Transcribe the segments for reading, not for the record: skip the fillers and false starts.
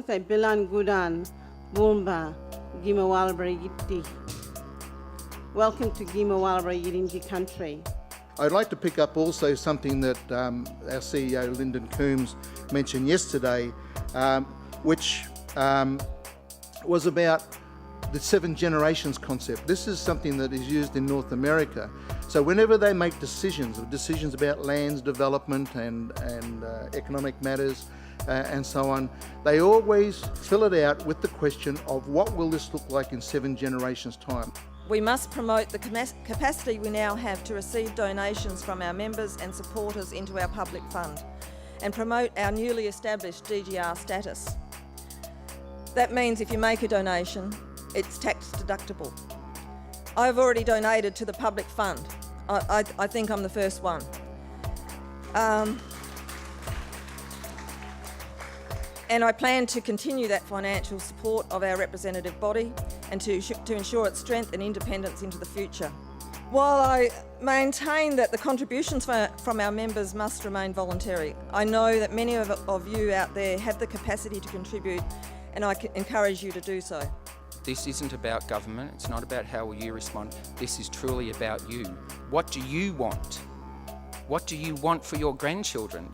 say Bilan Gudan, Bumba, Gima Walbra Yitti. Welcome to Gima Walbra Yirinji country. I'd like to pick up also something that our CEO Lyndon Coombs mentioned yesterday, which was about the 7 generations concept. This is something that is used in North America. So whenever they make decisions about lands development and economic matters and so on, they always fill it out with the question of what will this look like in 7 generations' time. We must promote the capacity we now have to receive donations from our members and supporters into our public fund and promote our newly established DGR status. That means if you make a donation, it's tax deductible. I've already donated to the public fund. I think I'm the first one. And I plan to continue that financial support of our representative body and to ensure its strength and independence into the future. While I maintain that the contributions from our members must remain voluntary, I know that many of you out there have the capacity to contribute, and I encourage you to do so. This isn't about government, it's not about how will you respond, this is truly about you. What do you want? What do you want for your grandchildren?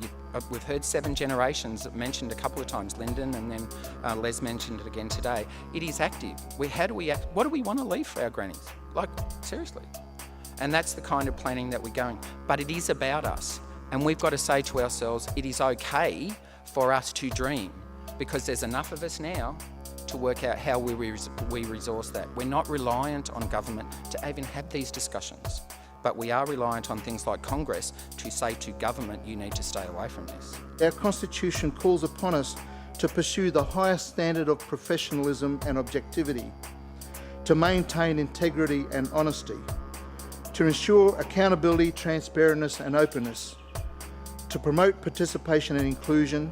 We've heard 7 generations mentioned a couple of times, Lyndon, and then Les mentioned it again today. It is active. How do we act? What do we want to leave for our grannies? Like, seriously. And that's the kind of planning that we're going. But it is about us. And we've got to say to ourselves, it is okay for us to dream, because there's enough of us now to work out how we resource that. We're not reliant on government to even have these discussions. But we are reliant on things like Congress to say to government, you need to stay away from this. Our Constitution calls upon us to pursue the highest standard of professionalism and objectivity, to maintain integrity and honesty, to ensure accountability, transparency and openness, to promote participation and inclusion,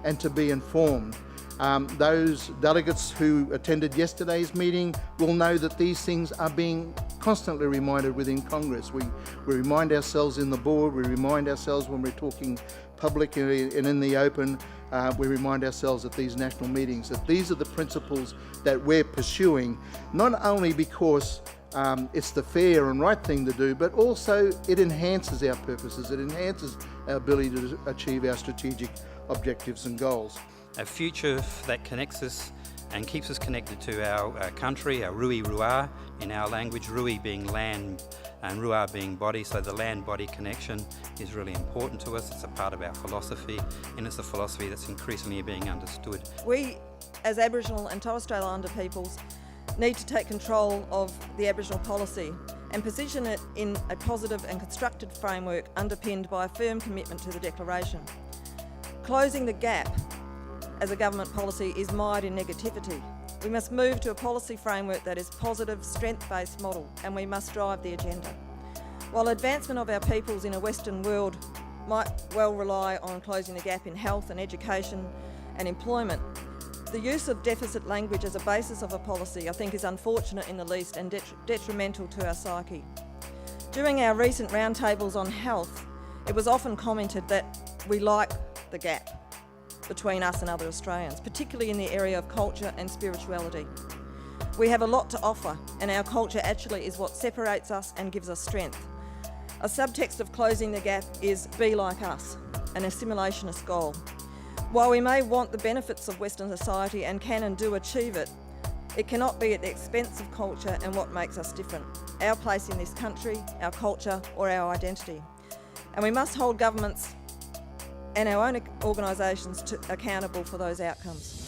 and to be informed. Those delegates who attended yesterday's meeting will know that these things are being constantly reminded within Congress. We remind ourselves in the board, we remind ourselves when we're talking public and in the open, we remind ourselves at these national meetings that these are the principles that we're pursuing, not only because it's the fair and right thing to do, but also it enhances our purposes, it enhances our ability to achieve our strategic objectives and goals. A future that connects us and keeps us connected to our country, our Rui Rua, in our language, Rui being land and Rua being body, so the land-body connection is really important to us. It's a part of our philosophy, and it's a philosophy that's increasingly being understood. We, as Aboriginal and Torres Strait Islander peoples, need to take control of the Aboriginal policy and position it in a positive and constructive framework underpinned by a firm commitment to the Declaration. Closing the gap as a government policy is mired in negativity. We must move to a policy framework that is positive, strength-based model, and we must drive the agenda. While advancement of our peoples in a Western world might well rely on closing the gap in health and education and employment, the use of deficit language as a basis of a policy I think is unfortunate in the least and detrimental to our psyche. During our recent roundtables on health, it was often commented that we like the gap between us and other Australians, particularly in the area of culture and spirituality. We have a lot to offer, and our culture actually is what separates us and gives us strength. A subtext of closing the gap is be like us, an assimilationist goal. While we may want the benefits of Western society and can and do achieve it, it cannot be at the expense of culture and what makes us different, our place in this country, our culture or our identity. And we must hold governments and our own organisations accountable for those outcomes.